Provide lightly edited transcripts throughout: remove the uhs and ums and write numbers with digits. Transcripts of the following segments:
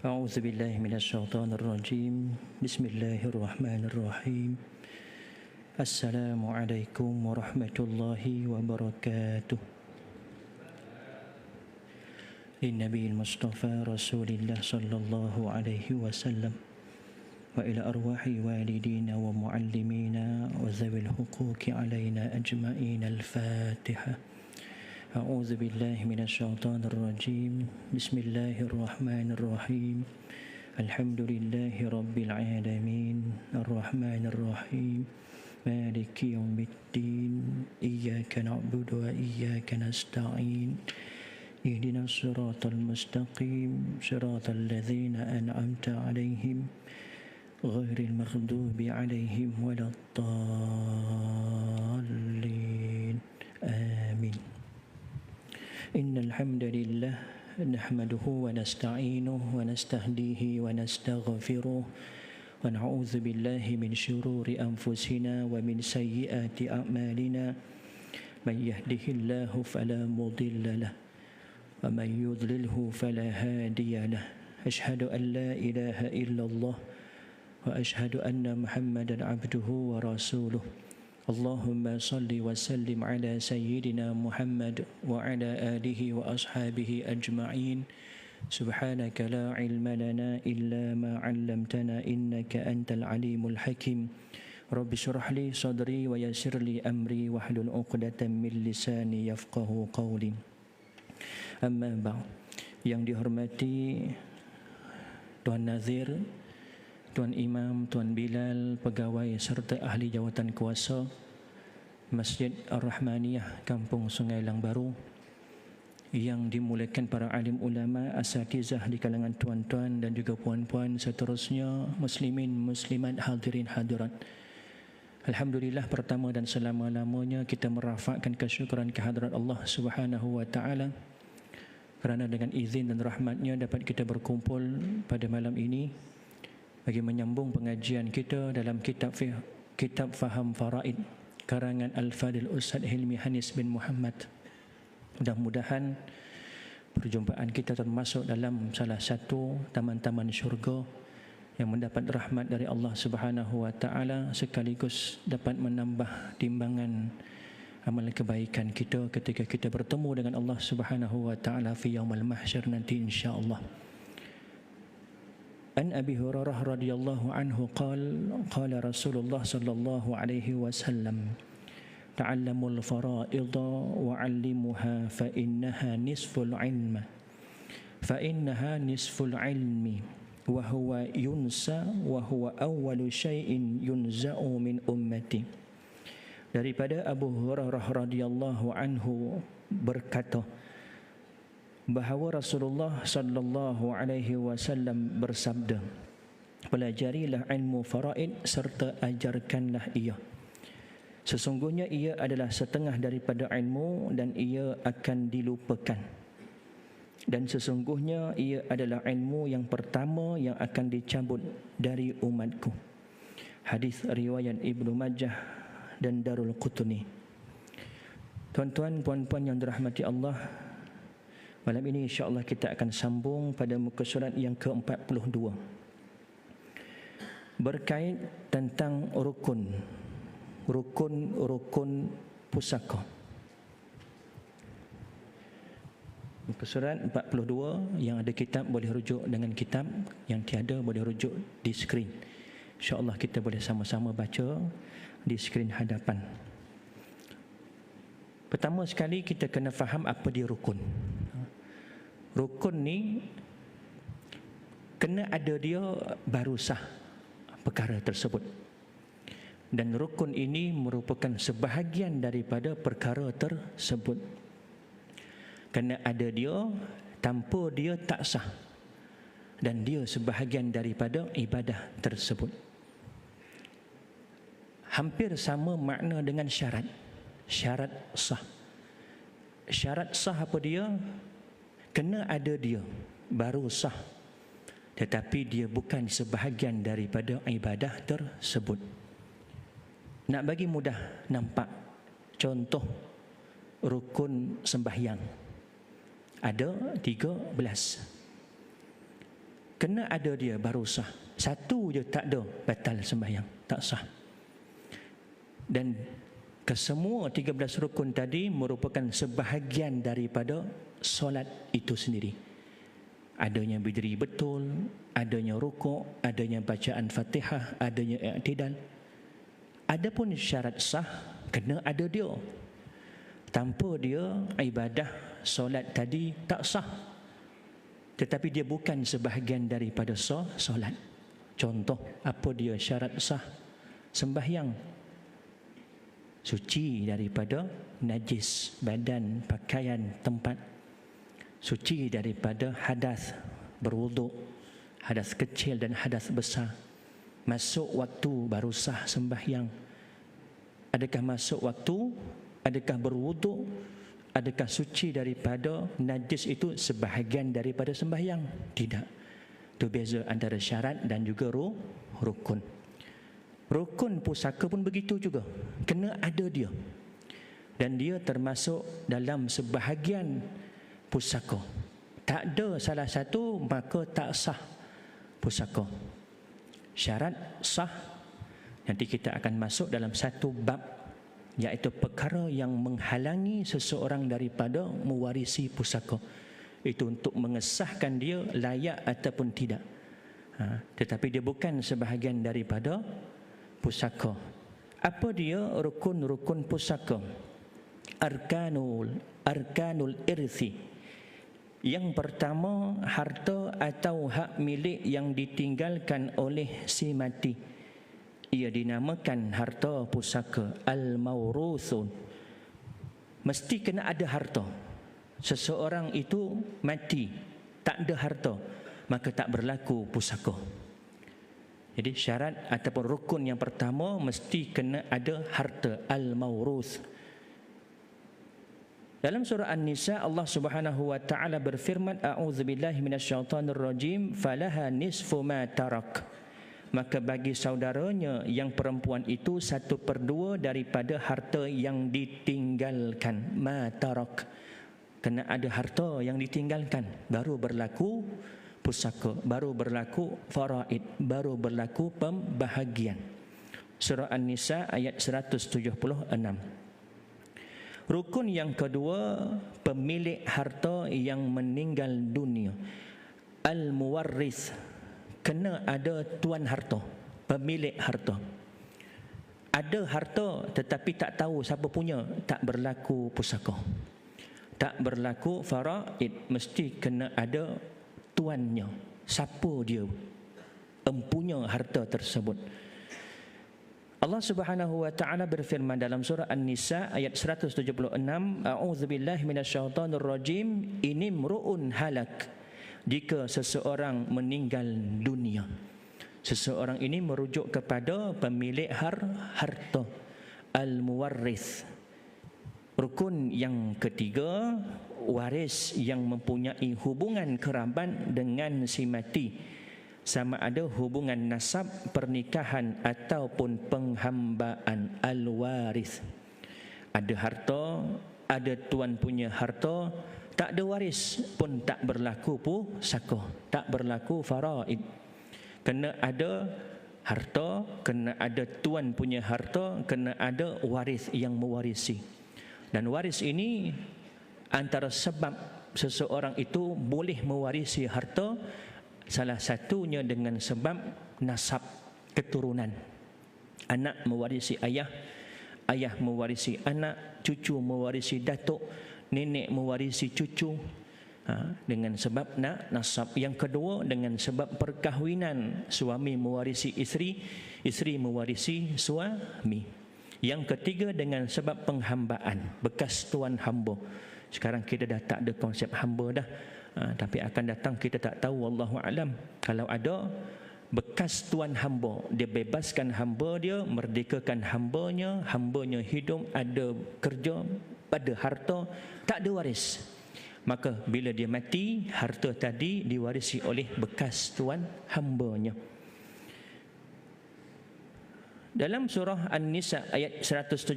أعوذ بالله من الشيطان الرجيم بسم الله الرحمن الرحيم السلام عليكم ورحمة الله وبركاته للنبي المصطفى رسول الله صلى الله عليه وسلم وإلى أرواح والدينا ومعلمينا وذوي الحقوق علينا أجمعين الفاتحة أعوذ بالله من الشيطان الرجيم بسم الله الرحمن الرحيم الحمد لله رب العالمين الرحمن الرحيم مالك يوم الدين إياك نعبد وإياك نستعين اهدنا الصراط المستقيم صراط الذين أنعمت عليهم غير المغضوب عليهم ولا الضالين آمين إن الحمد لله نحمده ونستعينه ونستهديه ونستغفره ونعوذ بالله من شرور أنفسنا ومن سيئات أعمالنا من يهده الله فلا مضل له ومن يضلله فلا هادي له أشهد أن لا إله إلا الله وأشهد أن محمدا عبده ورسوله اللهم صل وسلم على سيدنا محمد وعلى آله وأصحابه أجمعين سبحانك لا علم لنا إلا ما علمتنا إنك أنت العليم الحكيم رب اشرح لي صدري ويسر لي أمري واحلل عقدة من لساني يفقه قولي أما بعد. Yang dihormati Tuan Nazir, Tuan Imam, Tuan Bilal, pegawai serta ahli jawatan kuasa Masjid Ar-Rahmaniyah Kampung Sungai Lang Baru, yang dimuliakan para alim ulama, asatizah di kalangan tuan-tuan dan juga puan-puan, seterusnya muslimin, muslimat, hadirin, hadirat. Alhamdulillah, pertama dan selama-lamanya kita merafakkan kesyukuran kehadrat Allah Subhanahu wa taala kerana dengan izin dan rahmatnya dapat kita berkumpul pada malam ini bagi menyambung pengajian kita dalam kitab Faham Faraid karangan Al-Fadil Ustaz Hilmi Hanis bin Muhammad. Mudah-mudahan perjumpaan kita termasuk dalam salah satu taman-taman syurga yang mendapat rahmat dari Allah Subhanahu wa taala, sekaligus dapat menambah timbangan amal kebaikan kita ketika kita bertemu dengan Allah Subhanahu wa taala fi yaumil mahsyar nanti insya-Allah. An Abi Hurairah radhiyallahu anhu qala Rasulullah sallallahu alaihi wasallam ta'allamul fara'idha wa 'allimuha fa innaha nisful ilmi wa huwa yunsa wa huwa awwalu syai'in yunza'u min ummati. Daripada Abu Hurairah radhiyallahu anhu berkata bahawa Rasulullah sallallahu alaihi wasallam bersabda, pelajarilah ilmu faraid serta ajarkanlah ia. Sesungguhnya ia adalah setengah daripada ilmu dan ia akan dilupakan. Dan sesungguhnya ia adalah ilmu yang pertama yang akan dicabut dari umatku. Hadis riwayat Ibnu Majah dan Darul Qutni. Tuan-tuan, puan-puan yang dirahmati Allah, malam ini insya-Allah kita akan sambung pada muka surat yang ke-42 berkait tentang rukun pusaka. Muka surat 42, yang ada kitab boleh rujuk dengan kitab, yang tiada boleh rujuk di skrin. InsyaAllah kita boleh sama-sama baca di skrin hadapan. Pertama sekali kita kena faham apa dia rukun. Rukun ni kena ada dia baru sah perkara tersebut. Dan rukun ini merupakan sebahagian daripada perkara tersebut. Kena ada dia, tanpa dia tak sah. Dan dia sebahagian daripada ibadah tersebut. Hampir sama makna dengan syarat. Syarat sah. Syarat sah apa dia? Kena ada dia baru sah, tetapi dia bukan sebahagian daripada ibadah tersebut. Nak bagi mudah nampak, contoh rukun sembahyang ada 13. Kena ada dia baru sah. Satu je tak ada, batal sembahyang, tak sah. Dan kesemua 13 rukun tadi merupakan sebahagian daripada solat itu sendiri. Adanya berdiri betul, adanya rukuk, adanya bacaan Fatihah, adanya i'tidal. Adapun syarat sah, kena ada dia. Tanpa dia, ibadah solat tadi tak sah. Tetapi dia bukan sebahagian daripada solat. Contoh, apa dia syarat sah sembahyang? Suci daripada najis badan, pakaian, tempat. Suci daripada hadas, berwuduk, hadas kecil dan hadas besar. Masuk waktu baru sah sembahyang. Adakah masuk waktu? Adakah berwuduk? Adakah suci daripada najis itu sebahagian daripada sembahyang? Tidak. Itu beza antara syarat dan juga rukun. Rukun pusaka pun begitu juga. Kena ada dia. Dan dia termasuk dalam sebahagian pusaka. Tak ada salah satu, maka tak sah pusaka. Syarat sah, nanti kita akan masuk dalam satu bab, iaitu perkara yang menghalangi seseorang daripada mewarisi pusaka. Itu untuk mengesahkan dia layak ataupun tidak. Tetapi dia bukan sebahagian daripada pusaka. Apa dia rukun-rukun pusaka? Arkanul irthi. Yang pertama, harta atau hak milik yang ditinggalkan oleh si mati. Ia dinamakan harta pusaka, al-mawruthun. Mesti kena ada harta. Seseorang itu mati, tak ada harta, maka tak berlaku pusaka. Jadi syarat ataupun rukun yang pertama, mesti kena ada harta, al-mawruth. Dalam surah An-Nisa, Allah Subhanahu wa taala berfirman, a'udzubillahi minasyaitonir rajim, falaha nisfu ma tarak. Maka bagi saudaranya yang perempuan itu 1/2 daripada harta yang ditinggalkan. Ma tarak. Kena ada harta yang ditinggalkan, baru berlaku pusaka, baru berlaku faraid, baru berlaku pembahagian. Surah An-Nisa ayat 176. Rukun yang kedua, pemilik harta yang meninggal dunia. Al-muwarris. Kena ada tuan harta, pemilik harta. Ada harta tetapi tak tahu siapa punya, tak berlaku pusaka. Tak berlaku faraid, mesti kena ada tuannya. Siapa dia empunya harta tersebut? Allah Subhanahu wa taala berfirman dalam surah An-Nisa ayat 176, a'udzubillahi minasyaitonir rajim, inimru'un halak. Jika seseorang meninggal dunia, seseorang ini merujuk kepada pemilik harta, al-muwarris. Rukun yang ketiga, waris yang mempunyai hubungan kerabat dengan si mati, sama ada hubungan nasab, pernikahan ataupun penghambaan, al-waris. Ada harta, ada tuan punya harta, tak ada waris pun tak berlaku pusaka, tak berlaku faraid. Kena ada harta, kena ada tuan punya harta, kena ada waris yang mewarisi. Dan waris ini antara sebab seseorang itu boleh mewarisi harta, salah satunya dengan sebab nasab, keturunan. Anak mewarisi ayah, ayah mewarisi anak, cucu mewarisi datuk, nenek mewarisi cucu, dengan sebab nasab. Yang kedua, dengan sebab perkahwinan, suami mewarisi isteri, isteri mewarisi suami. Yang ketiga, dengan sebab penghambaan, bekas tuan hamba. Sekarang kita dah tak ada konsep hamba dah, tapi akan datang kita tak tahu, wallahu alam. Kalau ada bekas tuan hamba, dia bebaskan hamba dia, merdekakan hambanya, hambanya hidup, ada kerja, ada harta, tak ada waris. Maka bila dia mati, harta tadi diwarisi oleh bekas tuan hambanya. Dalam surah An-Nisa ayat 176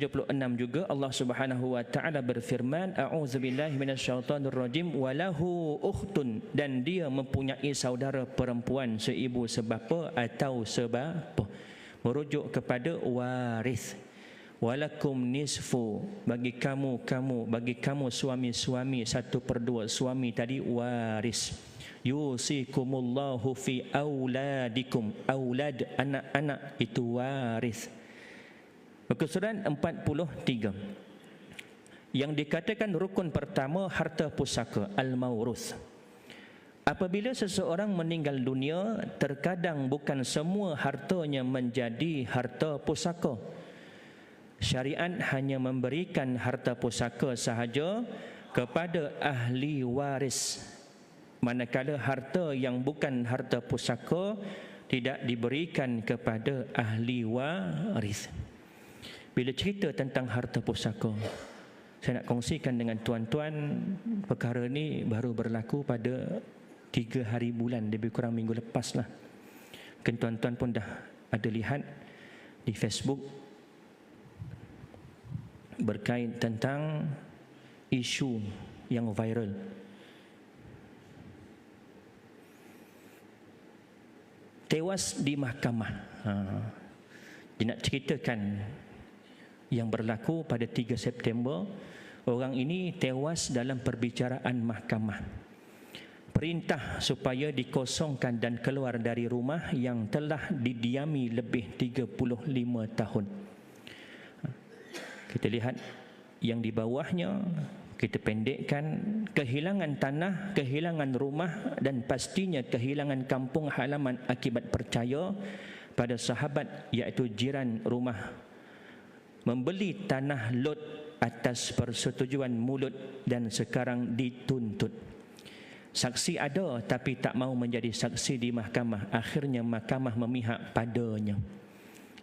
juga Allah Subhanahu wa taala berfirman, a'udzubillahi minasyaitonir rajim, walahu ukhtun, dan dia mempunyai saudara perempuan seibu sebapa atau sebapa, merujuk kepada waris. Walakum nisfu, bagi kamu suami-suami 1/2 suami tadi waris. Yusikumullahu fi auladikum, aulad anak-anak itu waris. Muka surat 43. Yang dikatakan rukun pertama harta pusaka al-mauruth. Apabila seseorang meninggal dunia, terkadang bukan semua hartanya menjadi harta pusaka. Syariat hanya memberikan harta pusaka sahaja kepada ahli waris, manakala harta yang bukan harta pusaka tidak diberikan kepada ahli waris. Bila cerita tentang harta pusaka, saya nak kongsikan dengan tuan-tuan, perkara ni baru berlaku pada 3 hari bulan, lebih kurang minggu lepas lah. Mungkin tuan-tuan pun dah ada lihat di Facebook berkait tentang isu yang viral. Tewas di mahkamah. Dia nak ceritakan yang berlaku pada 3 September. Orang ini tewas dalam perbicaraan mahkamah. Perintah supaya dikosongkan dan keluar dari rumah yang telah didiami lebih 35 tahun. Kita lihat yang di bawahnya, kita pendekkan, kehilangan tanah, kehilangan rumah dan pastinya kehilangan kampung halaman akibat percaya pada sahabat iaitu jiran rumah. Membeli tanah lot atas persetujuan mulut dan sekarang dituntut. Saksi ada tapi tak mau menjadi saksi di mahkamah. Akhirnya mahkamah memihak padanya.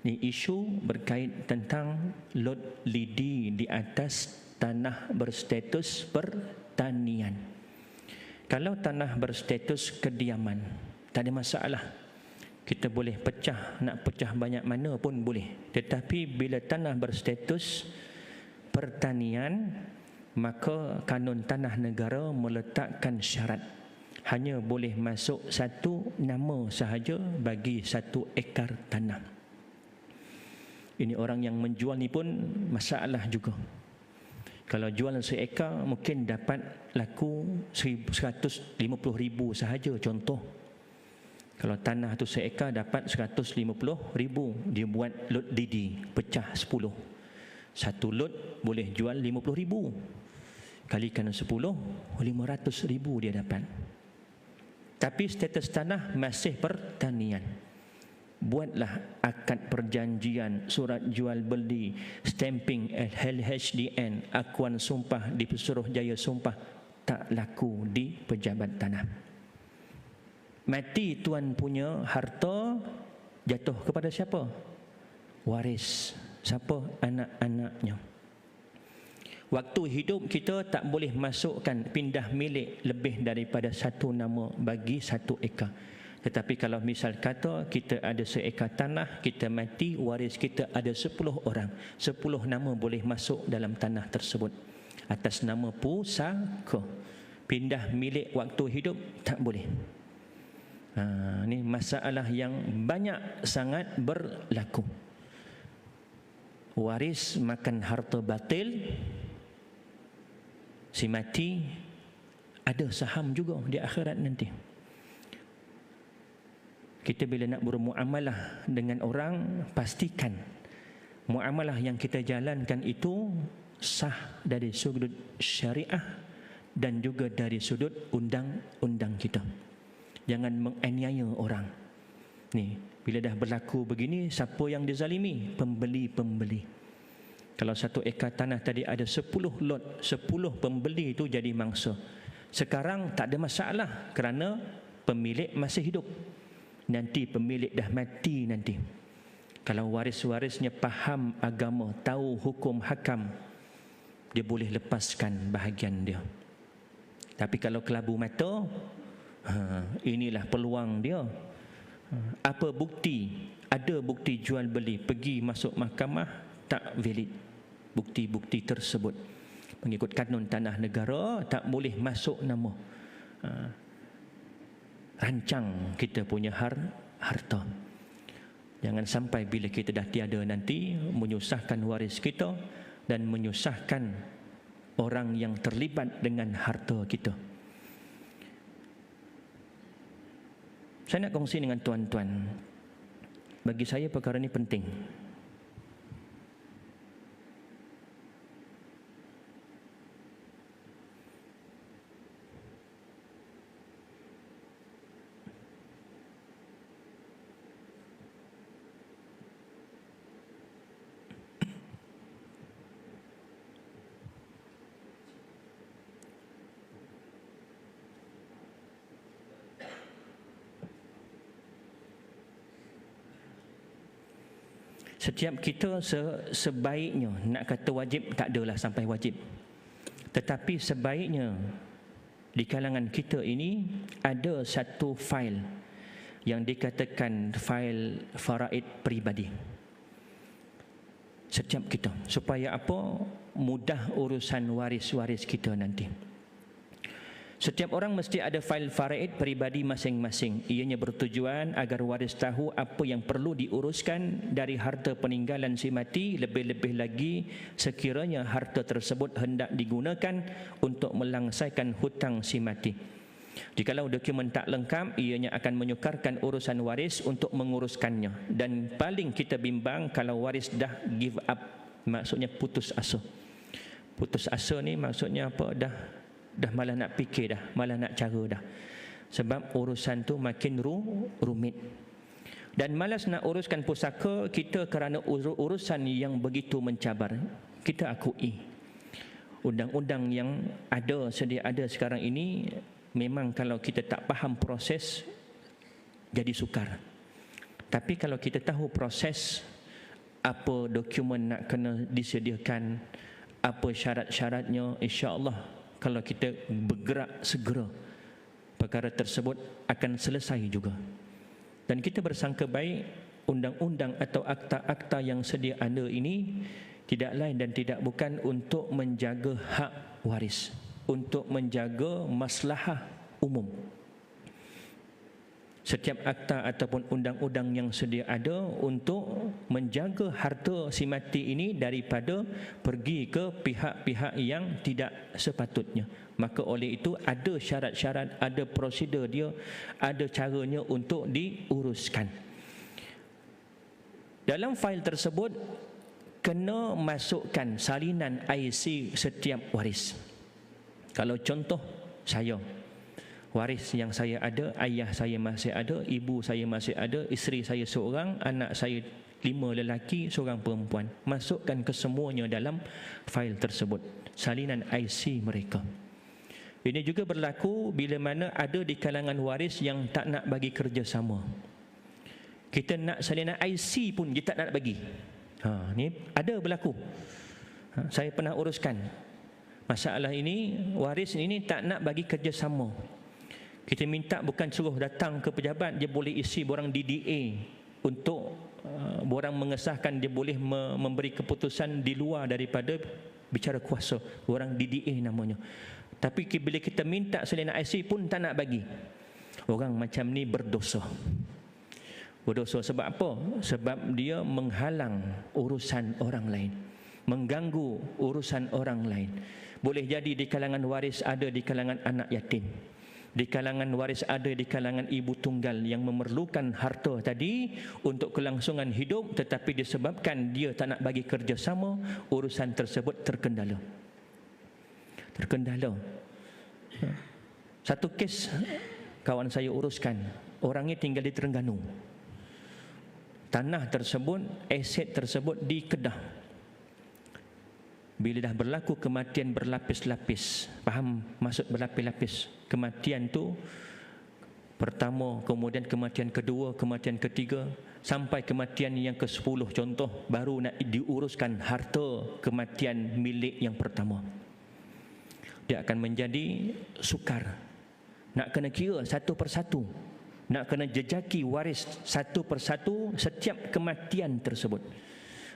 Ini isu berkait tentang lot lidi di atas tanah berstatus pertanian. Kalau tanah berstatus kediaman, tak ada masalah. Kita boleh pecah, nak pecah banyak mana pun boleh. Tetapi bila tanah berstatus pertanian, maka kanun tanah negara meletakkan syarat. Hanya boleh masuk satu nama sahaja bagi 1 ekar tanah. Ini orang yang menjual ni pun masalah juga. Kalau jual 1 ekar mungkin dapat laku 150,000 sahaja contoh. Kalau tanah tu 1 ekar dapat 150,000, dia buat lot lidi, pecah 10. 1 lot boleh jual 50,000. Kalikan 10, 500,000 dia dapat. Tapi status tanah masih pertanian. Buatlah akad perjanjian, surat jual beli, stamping LHDN, akuan sumpah di Pesuruhjaya Sumpah, tak laku di pejabat tanah. Mati tuan punya harta jatuh kepada siapa? Waris. Siapa? Anak-anaknya. Waktu hidup kita tak boleh masukkan pindah milik lebih daripada 1 nama bagi 1 ekar. Tetapi kalau misal kata kita ada 1 ekar tanah, kita mati, waris kita ada 10 orang. 10 nama boleh masuk dalam tanah tersebut atas nama pusaka. Pindah milik waktu hidup tak boleh. Ini masalah yang banyak sangat berlaku. Waris makan harta batil, si mati ada saham juga di akhirat nanti. Kita bila nak bermuamalah dengan orang, pastikan muamalah yang kita jalankan itu sah dari sudut syariah dan juga dari sudut undang-undang kita. Jangan menganiaya orang. Ni, bila dah berlaku begini, siapa yang dizalimi? Pembeli-pembeli. Kalau 1 ekar tanah tadi ada 10 lot, 10 pembeli itu jadi mangsa. Sekarang tak ada masalah kerana pemilik masih hidup. Nanti pemilik dah mati nanti. Kalau waris-warisnya faham agama, tahu hukum hakam, dia boleh lepaskan bahagian dia. Tapi kalau kelabu mata, inilah peluang dia. Apa bukti? Ada bukti jual beli, pergi masuk mahkamah, tak valid bukti-bukti tersebut. Mengikut kanun tanah negara, tak boleh masuk nama rancang kita punya harta. Jangan sampai bila kita dah tiada nanti menyusahkan waris kita dan menyusahkan orang yang terlibat dengan harta kita. Saya nak kongsi dengan tuan-tuan. Bagi saya perkara ini penting. Setiap kita sebaiknya, nak kata wajib tak adalah sampai wajib, tetapi sebaiknya di kalangan kita ini ada satu fail yang dikatakan fail faraid peribadi. Setiap kita, supaya apa? Mudah urusan waris-waris kita nanti. Setiap orang mesti ada fail faraid peribadi masing-masing. Ianya bertujuan agar waris tahu apa yang perlu diuruskan dari harta peninggalan si mati, lebih-lebih lagi sekiranya harta tersebut hendak digunakan untuk melangsaikan hutang si mati. Jikalau dokumen tak lengkap, ianya akan menyukarkan urusan waris untuk menguruskannya. Dan paling kita bimbang kalau waris dah give up, maksudnya putus asa. Putus asa ni maksudnya apa? Dah malah nak fikir dah, malah nak cara dah. Sebab urusan tu makin rumit. Dan malas nak uruskan pusaka kita kerana urusan yang begitu mencabar. Kita akui undang-undang yang sedia ada sekarang ini, memang kalau kita tak faham proses jadi sukar. Tapi kalau kita tahu proses, apa dokumen nak kena disediakan, apa syarat-syaratnya, insya-Allah kalau kita bergerak segera, perkara tersebut akan selesai juga. Dan kita bersangka baik undang-undang atau akta-akta yang sedia ada ini tidak lain dan tidak bukan untuk menjaga hak waris, untuk menjaga maslahah umum. Setiap akta ataupun undang-undang yang sedia ada untuk menjaga harta si mati ini daripada pergi ke pihak-pihak yang tidak sepatutnya. Maka oleh itu ada syarat-syarat, ada prosedur dia, ada caranya untuk diuruskan. Dalam fail tersebut kena masukkan salinan IC setiap waris. Kalau contoh saya, waris yang saya ada, ayah saya masih ada, ibu saya masih ada, isteri saya seorang, anak saya 5 lelaki, seorang perempuan. Masukkan kesemuanya dalam fail tersebut, salinan IC mereka. Ini juga berlaku bila mana ada di kalangan waris yang tak nak bagi kerjasama. Kita nak salinan IC pun dia tak nak bagi. Ni ada berlaku. Saya pernah uruskan masalah ini. Waris ini tak nak bagi kerjasama. Kita minta bukan suruh datang ke pejabat, dia boleh isi borang DDA untuk borang mengesahkan dia boleh memberi keputusan di luar daripada bicara kuasa. Borang DDA namanya. Tapi bila kita minta salinan IC pun tak nak bagi. Orang macam ni berdosa. Berdosa sebab apa? Sebab dia menghalang urusan orang lain, mengganggu urusan orang lain. Boleh jadi di kalangan waris ada di kalangan anak yatim, di kalangan waris ada di kalangan ibu tunggal yang memerlukan harta tadi untuk kelangsungan hidup, tetapi disebabkan dia tak nak bagi kerjasama, urusan tersebut terkendala. Satu kes kawan saya uruskan, orangnya tinggal di Terengganu. Tanah tersebut, aset tersebut di Kedah. Bila dah berlaku kematian berlapis-lapis, faham maksud berlapis-lapis? Kematian tu pertama, kemudian kematian kedua, kematian ketiga, sampai kematian yang ke-10 contoh, baru nak diuruskan harta kematian milik yang pertama. Dia akan menjadi sukar. Nak kena kira satu persatu nak kena jejaki waris satu persatu setiap kematian tersebut.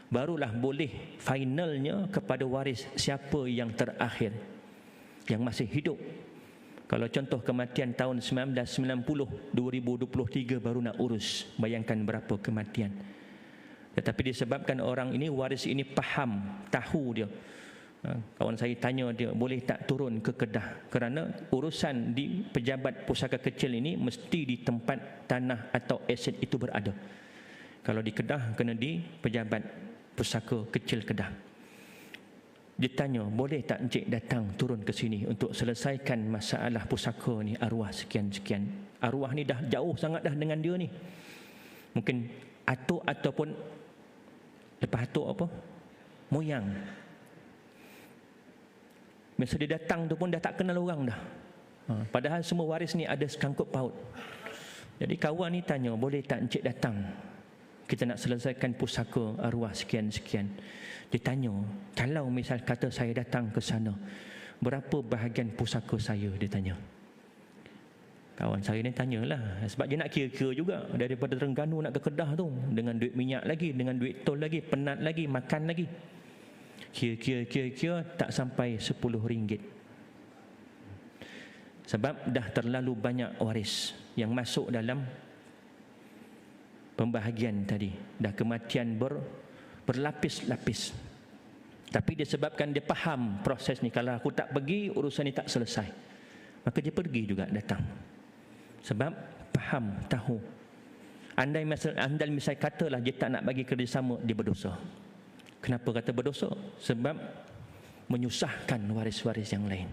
Barulah boleh finalnya kepada waris siapa yang terakhir, yang masih hidup. Kalau contoh kematian tahun 1990, 2023 baru nak urus, bayangkan berapa kematian. Tetapi disebabkan orang ini, waris ini faham, tahu dia. Kawan saya tanya dia, boleh tak turun ke Kedah? Kerana urusan di pejabat pusaka kecil ini mesti di tempat tanah atau aset itu berada. Kalau di Kedah, kena di pejabat pusaka kecil Kedah. Dia tanya, boleh tak encik datang turun ke sini untuk selesaikan masalah pusaka ni, arwah sekian-sekian. Arwah ni dah jauh sangat dah dengan dia ni. Mungkin atuk ataupun lepas atuk apa? Moyang. Masa dia datang tu pun dah tak kenal orang dah. Padahal semua waris ni ada sekangkut paut. Jadi kawan ni tanya, boleh tak encik datang? Kita nak selesaikan pusaka arwah sekian-sekian. Dia tanya, kalau misal kata saya datang ke sana, berapa bahagian pusaka saya? Dia tanya. Kawan saya ni tanyalah, sebab dia nak kira-kira juga. Daripada Terengganu nak ke Kedah tu, dengan duit minyak lagi, dengan duit tol lagi, penat lagi, makan lagi. Kira-kira tak sampai RM10. Sebab dah terlalu banyak waris yang masuk dalam pembahagian tadi. Dah kematian berlapis-lapis. Tapi disebabkan dia faham proses ni, kalau aku tak pergi, urusan ni tak selesai, maka dia pergi juga, datang. Sebab faham, tahu. Andai misal katalah dia tak nak bagi kerjasama, dia berdosa. Kenapa kata berdosa? Sebab menyusahkan waris-waris yang lain,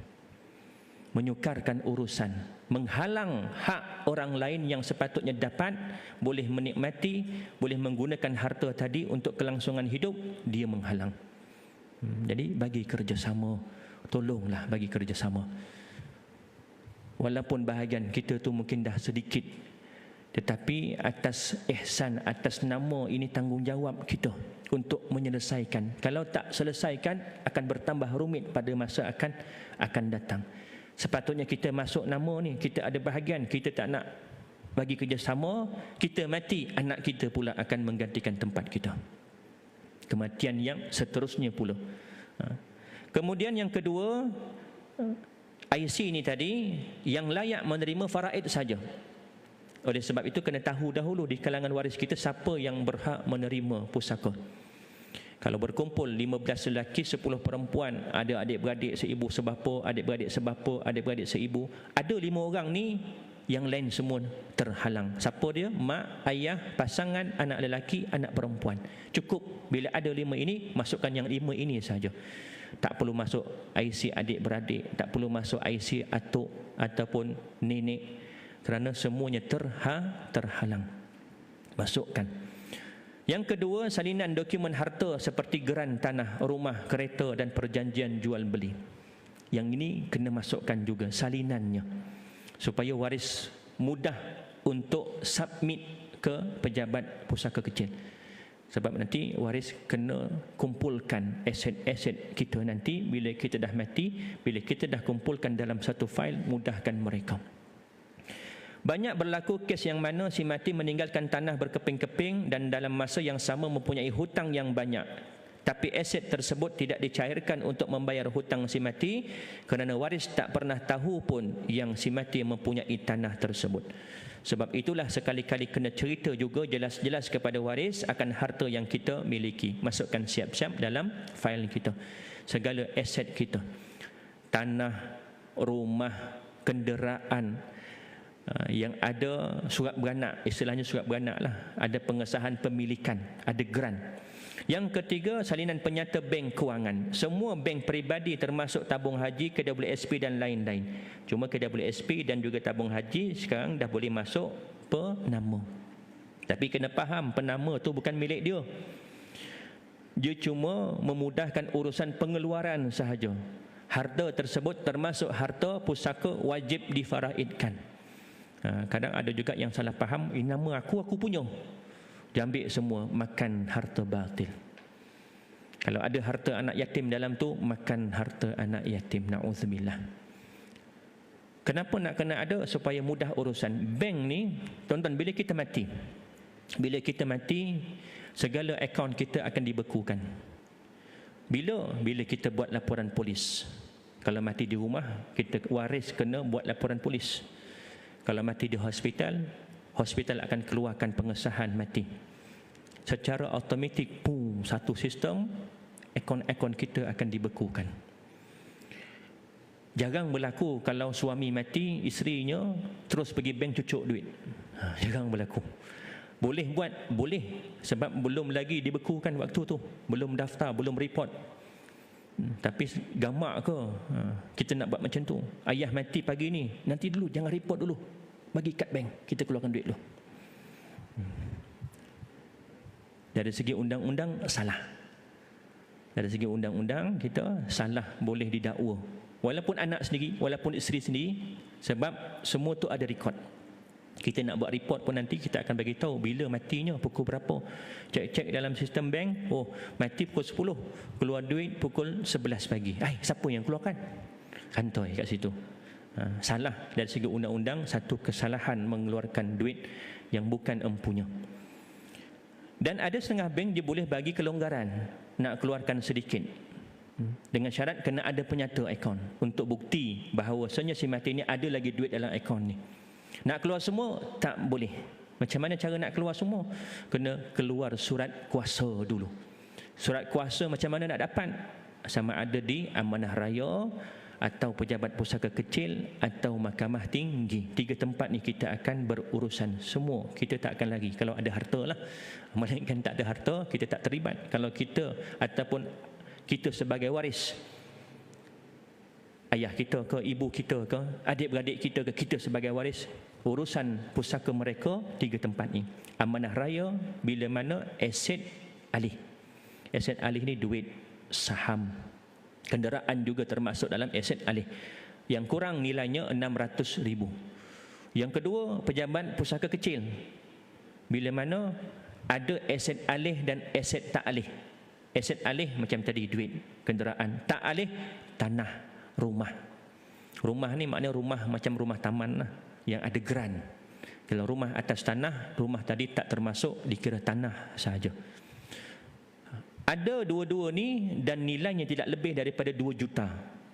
menyukarkan urusan, menghalang hak orang lain yang sepatutnya dapat, boleh menikmati, boleh menggunakan harta tadi untuk kelangsungan hidup, dia menghalang. Jadi bagi kerjasama, tolonglah bagi kerjasama. Walaupun bahagian kita tu mungkin dah sedikit, tetapi atas ihsan, atas nama ini tanggungjawab kita untuk menyelesaikan. Kalau tak selesaikan, akan bertambah rumit pada masa akan datang. Sepatutnya kita masuk nama ni, kita ada bahagian, kita tak nak bagi kerjasama, kita mati, anak kita pula akan menggantikan tempat kita. Kematian yang seterusnya pula. Kemudian yang kedua, IC ni tadi yang layak menerima faraid saja. Oleh sebab itu kena tahu dahulu di kalangan waris kita siapa yang berhak menerima pusaka. Kalau berkumpul 15 lelaki, 10 perempuan, ada adik-beradik seibu sebapa, adik-beradik sebapa, adik-beradik seibu, ada 5 orang ni, yang lain semua terhalang. Siapa dia? Mak, ayah, pasangan, anak lelaki, anak perempuan. Cukup bila ada 5 ini, masukkan yang 5 ini saja. Tak perlu masuk IC adik-beradik, tak perlu masuk IC atuk ataupun nenek, kerana semuanya terhalang. Masukkan. Yang kedua, salinan dokumen harta seperti geran tanah, rumah, kereta dan perjanjian jual beli. Yang ini kena masukkan juga salinannya, supaya waris mudah untuk submit ke pejabat pusaka kecil. Sebab nanti waris kena kumpulkan aset-aset kita nanti bila kita dah mati, bila kita dah kumpulkan dalam satu fail, mudahkan mereka. Banyak berlaku kes yang mana si mati meninggalkan tanah berkeping-keping dan dalam masa yang sama mempunyai hutang yang banyak. Tapi aset tersebut tidak dicairkan untuk membayar hutang si mati kerana waris tak pernah tahu pun yang si mati mempunyai tanah tersebut. Sebab itulah sekali-kali kena cerita juga jelas-jelas kepada waris akan harta yang kita miliki. Masukkan siap-siap dalam fail kita. Segala aset kita. Tanah, rumah, kenderaan, yang ada surat beranak, istilahnya surat beranak lah, ada pengesahan pemilikan, ada grant. Yang ketiga, salinan penyata bank kewangan. Semua bank peribadi termasuk tabung haji, KWSP dan lain-lain. Cuma KWSP dan juga tabung haji sekarang dah boleh masuk penama. Tapi kena faham, penama tu bukan milik dia. Dia cuma memudahkan urusan pengeluaran sahaja. Harta tersebut termasuk harta pusaka wajib difaraidkan. Kadang ada juga yang salah faham, nama aku punya. Dia ambil semua, makan harta batil. Kalau ada harta anak yatim dalam tu, makan harta anak yatim. Na'udzubillah. Kenapa nak kena ada? Supaya mudah urusan. Bank ni, tuan-tuan, bila kita mati, segala akaun kita akan dibekukan. Bila kita buat laporan polis. Kalau mati di rumah, kita waris kena buat laporan polis. Kalau mati di hospital akan keluarkan pengesahan mati. Secara automatik, satu sistem, akaun-akaun kita akan dibekukan. Jarang berlaku kalau suami mati, isterinya terus pergi bank cucuk duit. Jarang berlaku. Boleh buat, boleh. Sebab belum lagi dibekukan waktu tu. Belum daftar, belum report. Tapi gamak ke kita nak buat macam tu? Ayah mati pagi ni, nanti dulu, jangan report dulu. Bagi kad bank, kita keluarkan duit dulu. Dari segi undang-undang, salah. Dari segi undang-undang, kita salah, boleh didakwa. Walaupun anak sendiri, walaupun isteri sendiri. Sebab semua tu ada rekod. Kita nak buat report pun nanti kita akan bagi tahu bila matinya, pukul berapa. Cek dalam sistem bank, mati pukul 10, keluar duit pukul 11 pagi. Siapa yang keluarkan? Kantoi kat situ. Salah dari segi undang-undang, satu kesalahan mengeluarkan duit yang bukan empunya. Dan ada setengah bank dia boleh bagi kelonggaran nak keluarkan sedikit. Dengan syarat kena ada penyata akaun untuk bukti bahawasanya si mati ni ada lagi duit dalam akaun ni. Nak keluar semua tak boleh. Macam mana cara nak keluar semua? Kena keluar surat kuasa dulu. Surat kuasa macam mana nak dapat? Sama ada di Amanah Raya atau Pejabat Pusaka Kecil atau Mahkamah Tinggi. 3 tempat ni kita akan berurusan semua. Kita tak akan lagi kalau ada harta lah. Melainkan tak ada harta, kita tak terlibat. Kalau kita ataupun kita sebagai waris, ayah kita ke, ibu kita ke, adik-beradik kita ke, kita sebagai waris, urusan pusaka mereka 3 tempat ni. Amanah Raya, bila mana aset alih. Aset alih ni duit, saham, kenderaan juga termasuk dalam aset alih. Yang kurang nilainya 600,000. Yang kedua, Pejabat Pusaka Kecil. Bila mana ada aset alih dan aset tak alih. Aset alih macam tadi, duit, kenderaan. Tak alih, tanah, rumah. Rumah ni maknanya rumah macam rumah taman lah, yang ada geran. Kalau rumah atas tanah, rumah tadi tak termasuk, dikira tanah sahaja. Ada dua-dua ni dan nilainya tidak lebih daripada 2 juta.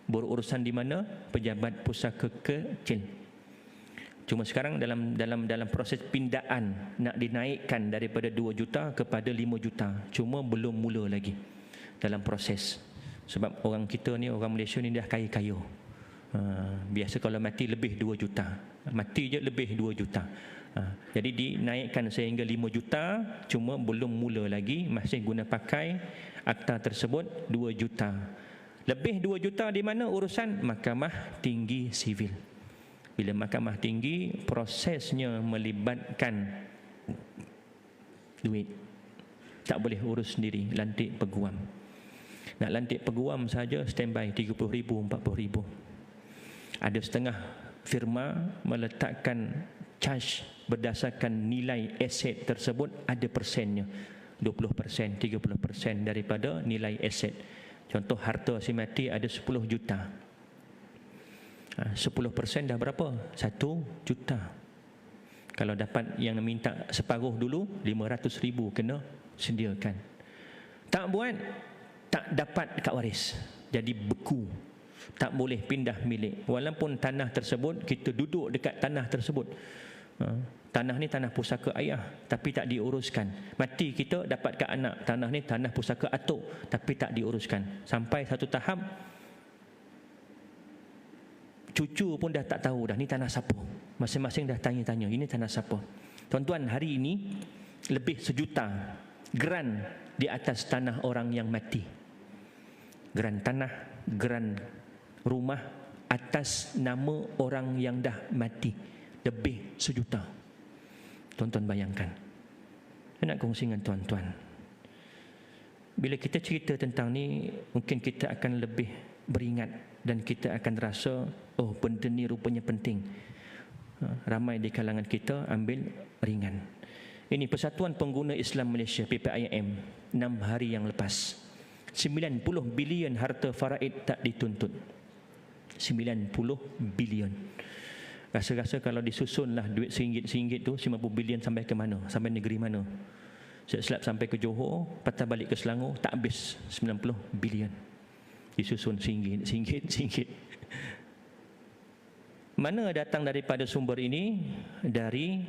Berurusan di mana? Pejabat Pusaka Kecil. Cuma sekarang dalam proses pindaan nak dinaikkan daripada 2 juta kepada 5 juta. Cuma belum mula lagi dalam proses. Sebab orang kita ni, orang Malaysia ni dah kaya-kaya. Biasa kalau mati lebih 2 juta. Mati je lebih 2 juta. Jadi dinaikkan sehingga 5 juta. Cuma belum mula lagi. Masih guna pakai akta tersebut 2 juta. Lebih 2 juta di mana urusan Mahkamah Tinggi Sivil. Bila Mahkamah Tinggi, prosesnya melibatkan duit. Tak boleh urus sendiri, lantik peguam. Nak lantik peguam saja standby 30,000, 40,000. Ada setengah firma meletakkan charge berdasarkan nilai aset tersebut, ada persennya. 20%, 30% daripada nilai aset. Contoh harta si mati ada 10 juta. 10% dah berapa? 1 juta. Kalau dapat yang minta separuh dulu, 500,000 kena sediakan. Tak buat, tak dapat kat waris. Jadi beku. Tak boleh pindah milik. Walaupun tanah tersebut, kita duduk dekat tanah tersebut. Tanah ni tanah pusaka ayah, tapi tak diuruskan. Mati kita dapat kat anak. Tanah ni tanah pusaka atuk, tapi tak diuruskan. Sampai satu tahap, cucu pun dah tak tahu dah ni tanah siapa. Masing-masing dah tanya-tanya, ini tanah siapa. Tuan-tuan, hari ini lebih 1 juta geran di atas tanah orang yang mati. Geran tanah, geran rumah atas nama orang yang dah mati. Lebih 1 juta. Tuan-tuan bayangkan. Saya nak kongsi dengan tuan-tuan. Bila kita cerita tentang ni, mungkin kita akan lebih beringat dan kita akan rasa, oh, benda ni rupanya penting. Ramai di kalangan kita ambil ringan. Ini Persatuan Pengguna Islam Malaysia, PPIM, 6 hari yang lepas. 90 bilion harta faraid tak dituntut. 90 bilion. Rasa-rasa kalau disusunlah duit RM1 tu 50 bilion sampai ke mana? Sampai negeri mana? Silap sampai ke Johor, patah balik ke Selangor, tak habis 90 bilion. Disusun RM1. Mana datang daripada sumber ini? Dari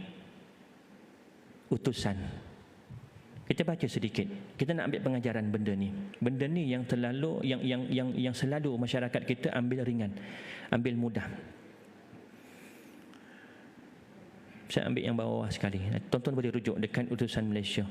utusan. Kita baca sedikit. Kita nak ambil pengajaran benda ni. Benda ni yang terlalu yang selalu masyarakat kita ambil ringan, ambil mudah. Saya ambil yang bawah sekali. Tuan-tuan boleh rujuk dekat utusan Malaysia.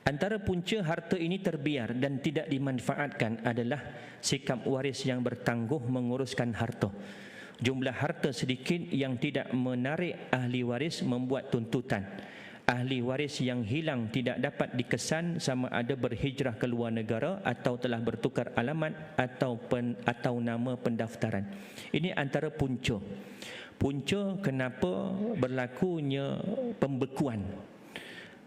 Antara punca harta ini terbiar dan tidak dimanfaatkan adalah sikap waris yang bertangguh menguruskan harta. Jumlah harta sedikit yang tidak menarik ahli waris membuat tuntutan. Ahli waris yang hilang tidak dapat dikesan sama ada berhijrah ke luar negara atau telah bertukar alamat atau nama pendaftaran. Ini antara punca. Punca kenapa berlakunya pembekuan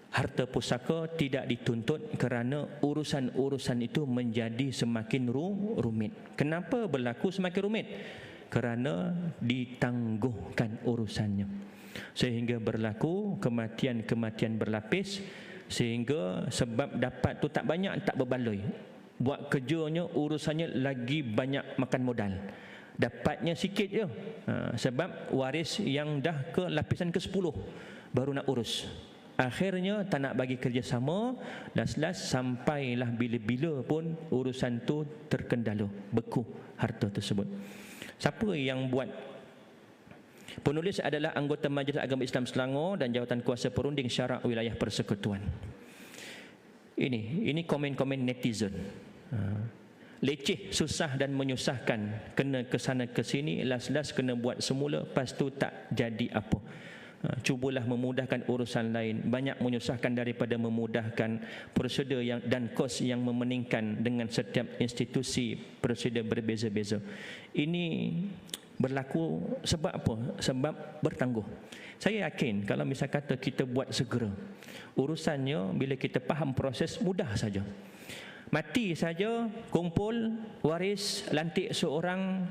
harta pusaka tidak dituntut kerana urusan-urusan itu menjadi semakin rumit. Kenapa berlaku semakin rumit? Kerana ditangguhkan urusannya. Sehingga berlaku kematian-kematian berlapis, sehingga sebab dapat tu tak banyak, tak berbaloi. Buat kerjanya, urusannya lagi banyak makan modal. Dapatnya sikit je. Sebab waris yang dah ke lapisan ke-10 baru nak urus. Akhirnya tak nak bagi kerjasama, last sampailah bila-bila pun urusan tu terkendala, beku harta tersebut. Siapa yang buat? Penulis adalah anggota Majlis Agama Islam Selangor dan Jawatan Kuasa Perunding Syarak Wilayah Persekutuan. Ini komen-komen netizen. Leceh, susah dan menyusahkan, kena kesana ke sini, last kena buat semula, lepas tu tak jadi apa. Cubalah memudahkan urusan lain, banyak menyusahkan daripada memudahkan. Prosedur dan kos yang memeningkan dengan setiap institusi prosedur berbeza-beza. Ini berlaku sebab apa? Sebab bertangguh. Saya yakin kalau misal kata kita buat segera, urusannya bila kita faham proses mudah saja. Mati saja, kumpul waris, lantik seorang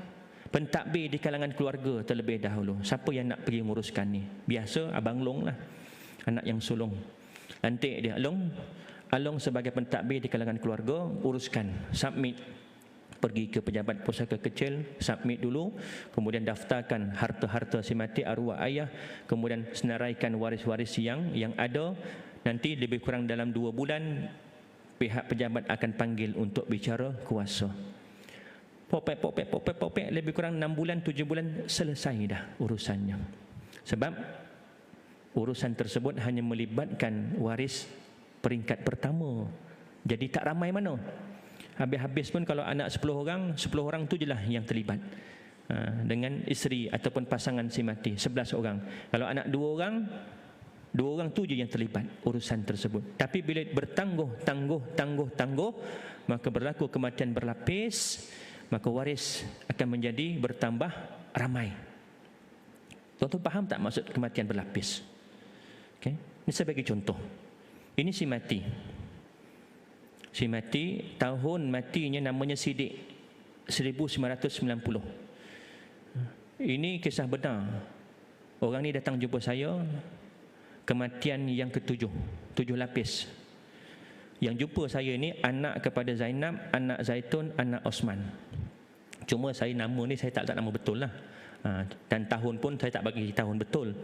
pentadbir di kalangan keluarga terlebih dahulu. Siapa yang nak pergi menguruskan ni? Biasa Abang Long lah, anak yang sulung. Lantik dia, Along sebagai pentadbir di kalangan keluarga, uruskan, submit. Pergi ke pejabat pusaka kecil, submit dulu, kemudian daftarkan harta-harta si mati arwah ayah, kemudian senaraikan waris-waris yang ada. Nanti lebih kurang dalam 2 bulan pihak pejabat akan panggil untuk bicara kuasa. Popek, lebih kurang 6 bulan, 7 bulan selesai dah urusannya. Sebab urusan tersebut hanya melibatkan waris peringkat pertama. Jadi tak ramai mana. Habis-habis pun kalau anak 10 orang tu je lah yang terlibat. Dengan isteri ataupun pasangan si mati 11 orang. Kalau anak 2 orang tu je yang terlibat urusan tersebut. Tapi bila bertangguh, maka berlaku kematian berlapis, maka waris akan menjadi bertambah ramai. Tuan-tuan faham tak maksud kematian berlapis? Okay. Ini saya bagi contoh. Ini si mati. Si mati, tahun matinya namanya Sidik, 1990. Ini kisah benar. Orang ni datang jumpa saya, kematian yang ke-7, 7 lapis. Yang jumpa saya ni anak kepada Zainab, anak Zaitun, anak Osman. Cuma saya nama ni saya tak letak nama betul lah. Dan tahun pun saya tak bagi tahun betul.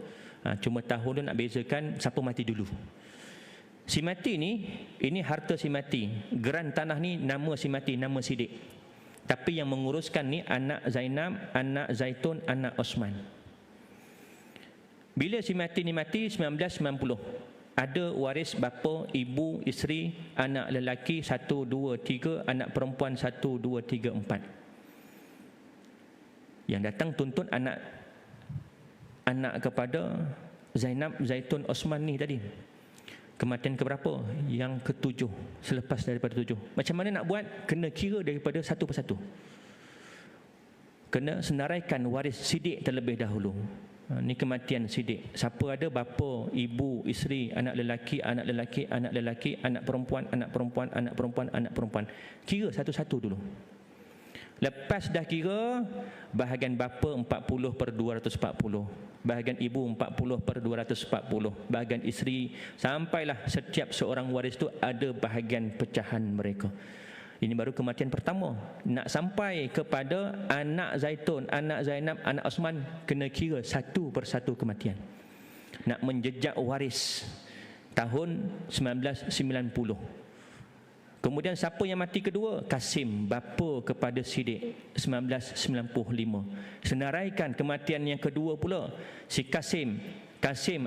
Cuma tahun tu nak bezakan siapa mati dulu. Si mati ni, ini harta si mati. Geran tanah ni nama si mati, nama Sidik. Tapi yang menguruskan ni anak Zainab, anak Zaitun, anak Osman. Bila si mati ni mati 1990. Ada waris bapa, ibu, isteri, anak lelaki 1, 2, 3, anak perempuan 1, 2, 3, 4. Yang datang tuntut anak kepada Zainab, Zaitun, Osman ni tadi. Kematian keberapa? Yang ketujuh, selepas daripada tujuh. Macam mana nak buat? Kena kira daripada satu persatu. Kena senaraikan waris sidik terlebih dahulu. Ni kematian sidik. Siapa ada bapa, ibu, isteri, anak lelaki, anak lelaki, anak lelaki, anak perempuan, anak perempuan, anak perempuan, anak perempuan. Kira satu-satu dulu. Lepas dah kira, bahagian bapa 40/240, bahagian ibu 40/240, bahagian isteri, sampailah setiap seorang waris tu ada bahagian pecahan mereka. Ini baru kematian pertama. Nak sampai kepada anak Zaitun, anak Zainab, anak Osman, kena kira satu persatu kematian. Nak menjejak waris tahun 1990. Kemudian siapa yang mati kedua? Kasim, bapa kepada Siddiq, 1995. Senaraikan kematian yang kedua pula. Si Kasim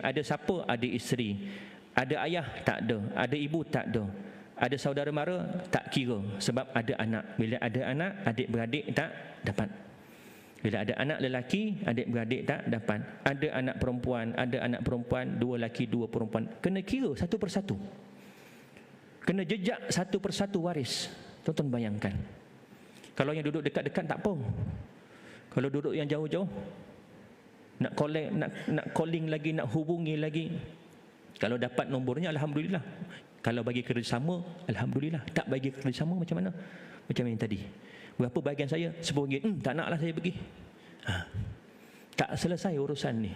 ada siapa? Ada isteri. Ada ayah? Tak ada. Ada ibu? Tak ada. Ada saudara mara? Tak kira, sebab ada anak. Bila ada anak, adik-beradik tak dapat. Bila ada anak lelaki, adik-beradik tak dapat. Ada anak perempuan, dua lelaki, dua perempuan. Kena kira satu persatu. Kena jejak satu persatu waris. Tuan-tuan bayangkan. Kalau yang duduk dekat-dekat tak apa. Kalau duduk yang jauh-jauh, nak calling lagi, nak hubungi lagi. Kalau dapat nombornya, alhamdulillah. Kalau bagi kerjasama, alhamdulillah. Tak bagi kerjasama, macam mana? Macam yang tadi. Berapa bahagian saya? RM10. Tak naklah saya pergi. Tak selesai urusan ni.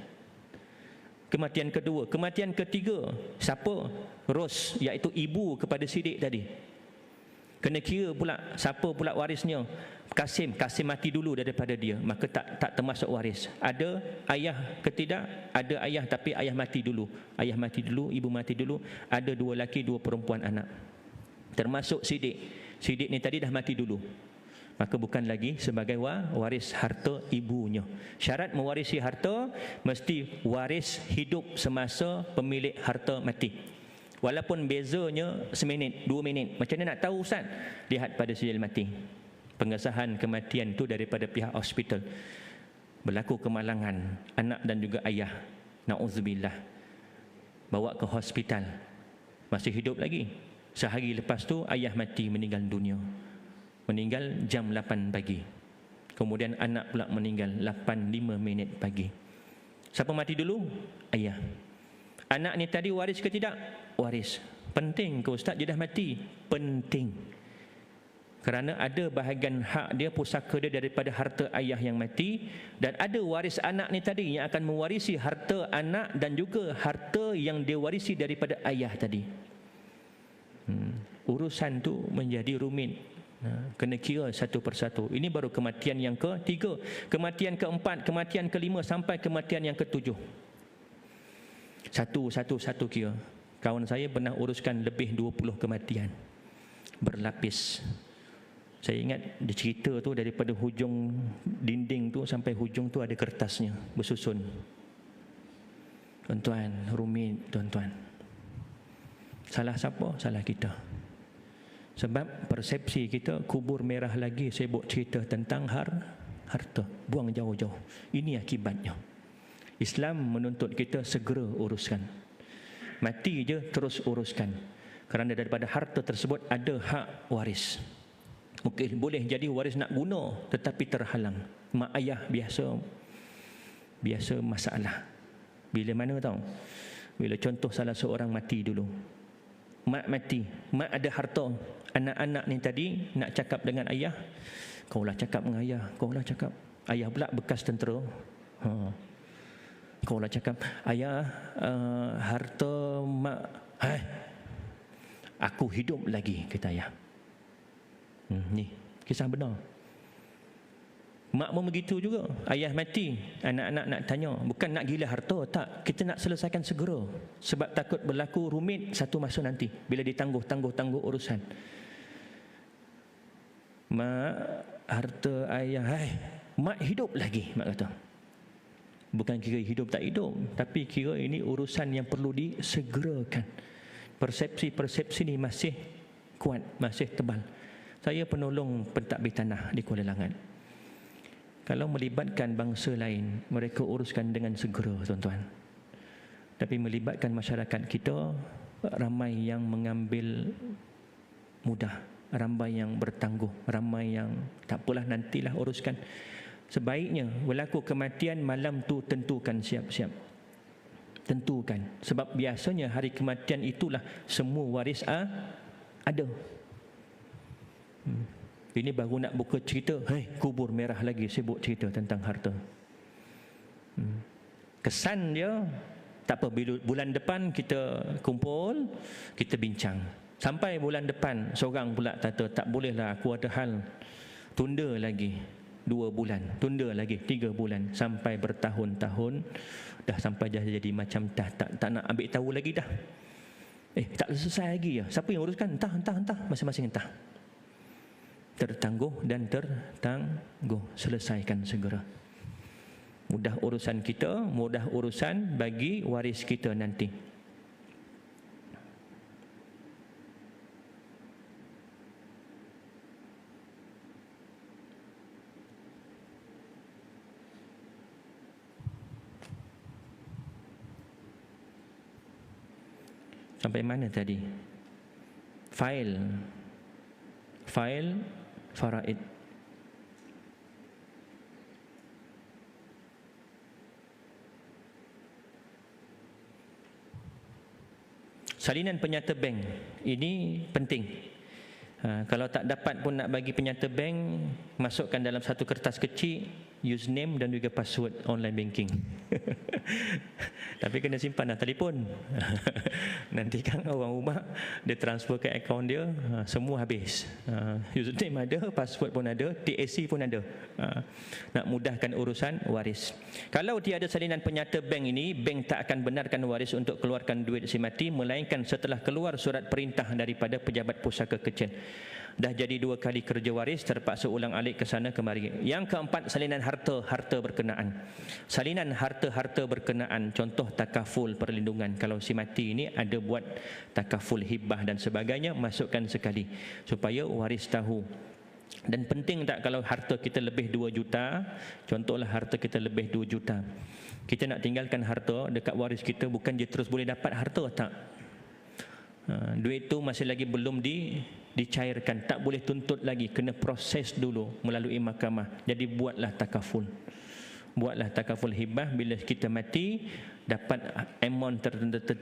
Kematian kedua. Kematian ketiga, siapa? Ros, iaitu ibu kepada Siddiq tadi. Kena kira pula siapa pula warisnya. Kasim mati dulu daripada dia, maka tak termasuk waris. Ada ayah ke tidak? Ada ayah, tapi ayah mati dulu. Ayah mati dulu, ibu mati dulu. Ada dua lelaki, dua perempuan anak. Termasuk Siddiq. Siddiq ni tadi dah mati dulu, maka bukan lagi sebagai waris harta ibunya. Syarat mewarisi harta, mesti waris hidup semasa pemilik harta mati. Walaupun bezanya seminit, 2 minit. Macam mana nak tahu, Ustaz? Lihat pada sijil mati. Pengesahan kematian tu daripada pihak hospital. Berlaku kemalangan anak dan juga ayah, na'udzubillah, bawa ke hospital, masih hidup lagi. Sehari lepas tu ayah mati, meninggal dunia. Meninggal jam 8 pagi. Kemudian anak pula meninggal 8:05 pagi. Siapa mati dulu? Ayah. Anak ni tadi waris ke tidak? Waris. Penting ke, Ustaz, dia dah mati? Penting. Kerana ada bahagian hak dia, pusaka dia daripada harta ayah yang mati. Dan ada waris anak ni tadi yang akan mewarisi harta anak dan juga harta yang dia warisi daripada ayah tadi. Urusan tu menjadi rumit. Kena kira satu persatu. Ini baru kematian yang ketiga. Kematian keempat, kematian kelima sampai kematian yang ketujuh. Satu kira. Kawan saya pernah uruskan lebih 20 kematian berlapis. Saya ingat dia cerita tu, daripada hujung dinding tu sampai hujung tu ada kertasnya bersusun. Tuan-tuan, rumit tuan-tuan. Salah siapa? Salah kita. Sebab persepsi kita, kubur merah lagi sibuk cerita tentang harta. Buang jauh-jauh. Ini akibatnya. Islam menuntut kita segera uruskan. Mati je terus uruskan. Kerana daripada harta tersebut ada hak waris. Mungkin boleh jadi waris nak guna, tetapi terhalang. Mak ayah biasa masalah. Bila mana tahu? Bila contoh salah seorang mati dulu. Mak mati, mak ada harta. Anak-anak ni tadi nak cakap dengan ayah. Kaulah cakap dengan ayah, kaulah cakap. Ayah pula bekas tentera. Kaulah cakap, ayah, harta mak. Aku hidup lagi, kata ayah. Ni kisah benar. Mak pun begitu juga. Ayah mati, anak-anak nak tanya, bukan nak gila harta, tak. Kita nak selesaikan segera. Sebab takut berlaku rumit satu masa nanti, bila ditangguh urusan. Mak, harta ayah, mak hidup lagi, mak kata. Bukan kira hidup tak hidup, tapi kira ini urusan yang perlu disegerakan. Persepsi ni masih kuat, masih tebal. Saya penolong pentadbir tanah di Kuala Langat. Kalau melibatkan bangsa lain, mereka uruskan dengan segera, tuan-tuan. Tapi melibatkan masyarakat kita, ramai yang mengambil mudah, ramai yang bertangguh, ramai yang tak apalah nantilah uruskan. Sebaiknya berlaku kematian malam tu tentukan siap-siap. Tentukan. Sebab biasanya hari kematian itulah semua waris ada. Ini baru nak buka cerita, kubur merah lagi sibuk cerita tentang harta. Kesan dia tak apa, bulan depan kita kumpul, kita bincang. Sampai bulan depan seorang pula kata, tak bolehlah, aku ada hal, tunda lagi 2 bulan, tunda lagi 3 bulan, sampai bertahun-tahun, dah sampai jadi macam tak nak ambil tahu lagi dah. Tak selesai lagi ya. Siapa yang uruskan? Entah, masing-masing entah. Tertangguh dan tertangguh, selesaikan segera. Mudah urusan kita, mudah urusan bagi waris kita nanti. Sampai mana tadi? Fail faraid. Salinan penyata bank ini penting. Kalau tak dapat pun nak bagi penyata bank, masukkan dalam satu kertas kecil username dan juga password online banking. Tapi kena simpan dalam telefon. Nanti kan orang rumah dia transfer ke akaun dia, semua habis. Username ada, password pun ada, TAC pun ada. Nak mudahkan urusan waris. Kalau tiada salinan penyata bank ini, bank tak akan benarkan waris untuk keluarkan duit si mati, melainkan setelah keluar surat perintah daripada pejabat pusaka kecil. Dah jadi 2 kali kerja waris, terpaksa ulang alik ke sana kemari. Yang keempat, salinan harta berkenaan. Salinan harta berkenaan, contoh takaful perlindungan. Kalau si mati ini ada buat takaful hibah dan sebagainya, masukkan sekali supaya waris tahu. Dan penting tak kalau harta kita lebih 2 juta, contohlah harta kita lebih 2 juta, kita nak tinggalkan harta dekat waris kita, bukan dia terus boleh dapat harta, tak. Duit tu masih lagi belum dicairkan, tak boleh tuntut lagi, kena proses dulu melalui mahkamah. Jadi buatlah takaful hibah. Bila kita mati dapat amount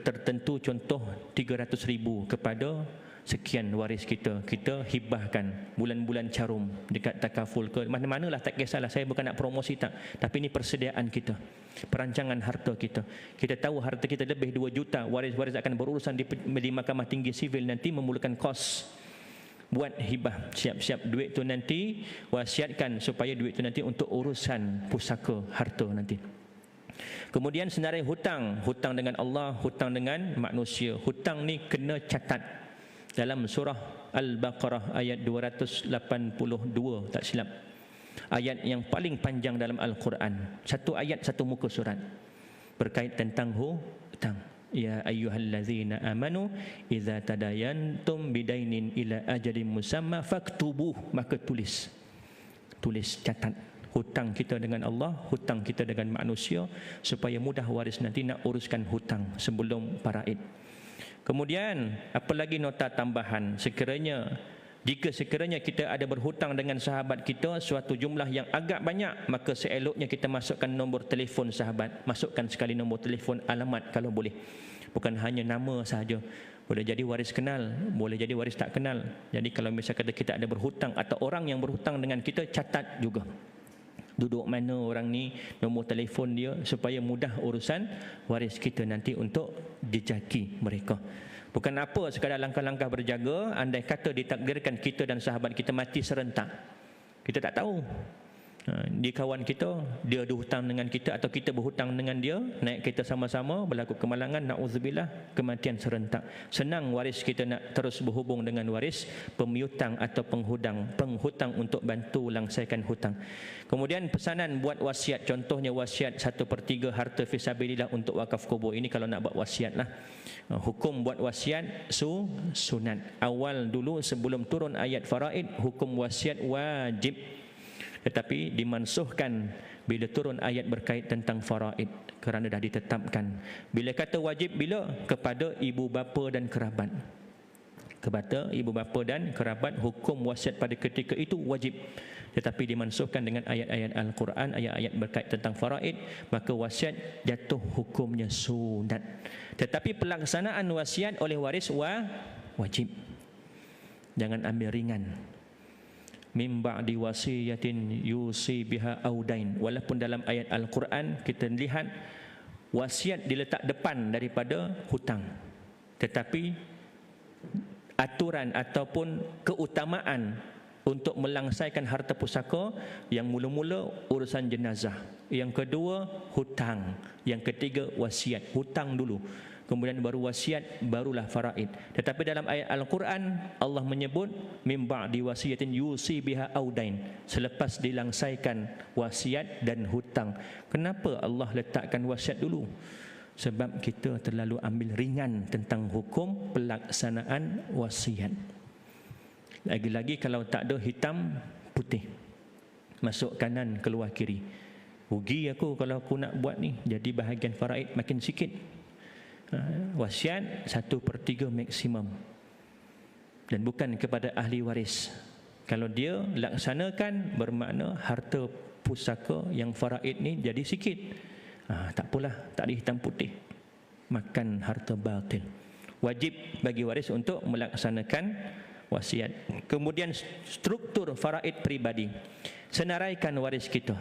tertentu, contoh 300,000 kepada sekian waris kita hibahkan bulan-bulan carum dekat takaful ke mana-manalah, tak kisahlah. Saya bukan nak promosi tak, tapi ini persediaan kita, perancangan harta kita. Kita tahu harta kita lebih 2 juta, waris-waris akan berurusan di Mahkamah Tinggi Sivil nanti, memerlukan kos buat hibah. Siap-siap duit tu nanti, wasiatkan supaya duit tu nanti untuk urusan pusaka harta nanti. Kemudian senarai hutang dengan Allah, hutang dengan manusia. Hutang ni kena catat. Dalam surah Al-Baqarah ayat 282 tak silap, ayat yang paling panjang dalam Al-Quran, satu ayat satu muka surat, berkait tentang hutang. Ya ayyuhallazina amanu idza tadayantum bidainin ila ajalin musamma faktubuh, maka tulis, catat hutang kita dengan Allah, hutang kita dengan manusia, supaya mudah waris nanti nak uruskan hutang sebelum faraid. Kemudian apa lagi nota tambahan, jika sekiranya kita ada berhutang dengan sahabat kita suatu jumlah yang agak banyak, maka seeloknya kita masukkan nombor telefon sahabat, masukkan sekali nombor telefon, alamat kalau boleh, bukan hanya nama sahaja. Boleh jadi waris kenal, boleh jadi waris tak kenal. Jadi kalau misalnya kita ada berhutang atau orang yang berhutang dengan kita, catat juga duduk mana orang ni, nombor telefon dia, supaya mudah urusan waris kita nanti untuk dijaki mereka. Bukan apa sekadar langkah-langkah berjaga, andai kata ditakdirkan kita dan sahabat kita mati serentak, kita tak tahu. Dia kawan kita, dia ada hutang dengan kita atau kita berhutang dengan dia, naik kereta sama-sama, berlaku kemalangan, na'udzubillah, kematian serentak. Senang waris kita nak terus berhubung dengan waris pemiutang atau penghutang untuk bantu langsaikan hutang. Kemudian pesanan buat wasiat, contohnya wasiat 1/3 harta fisabilillah untuk wakaf kubur. Ini kalau nak buat wasiat lah. Hukum buat wasiat sunat. Awal dulu sebelum turun ayat faraid, hukum wasiat wajib, tetapi dimansuhkan bila turun ayat berkait tentang faraid, kerana dah ditetapkan. Bila kata wajib, bila? Kepada ibu bapa dan kerabat. Kepada ibu bapa dan kerabat, hukum wasiat pada ketika itu wajib. Tetapi dimansuhkan dengan ayat-ayat Al-Quran, ayat-ayat berkait tentang faraid, maka wasiat jatuh hukumnya sunat. Tetapi pelaksanaan wasiat oleh waris wajib. Jangan ambil ringan. Min ba'di wasiyatin yusi biha audain. Walaupun dalam ayat Al-Quran kita lihat wasiat diletak depan daripada hutang, tetapi aturan ataupun keutamaan untuk melangsaikan harta pusaka, yang mula-mula urusan jenazah, yang kedua hutang, yang ketiga wasiat. Hutang dulu, kemudian baru wasiat, barulah faraid. Tetapi dalam ayat Al-Quran Allah menyebut min ba'di wasiyatin yusi biha audain, selepas dilangsaikan wasiat dan hutang. Kenapa Allah letakkan wasiat dulu? Sebab kita terlalu ambil ringan tentang hukum pelaksanaan wasiat. Lagi-lagi kalau tak ada hitam putih, masuk kanan keluar kiri. Rugi aku kalau aku nak buat ni, jadi bahagian faraid makin sikit. Wasiat 1/3 maksimum, dan bukan kepada ahli waris. Kalau dia laksanakan, bermakna harta pusaka yang faraid ni jadi sikit. Tak apalah, tak ada hitam putih, makan harta batil. Wajib bagi waris untuk melaksanakan wasiat. Kemudian struktur faraid peribadi. Senaraikan waris kita.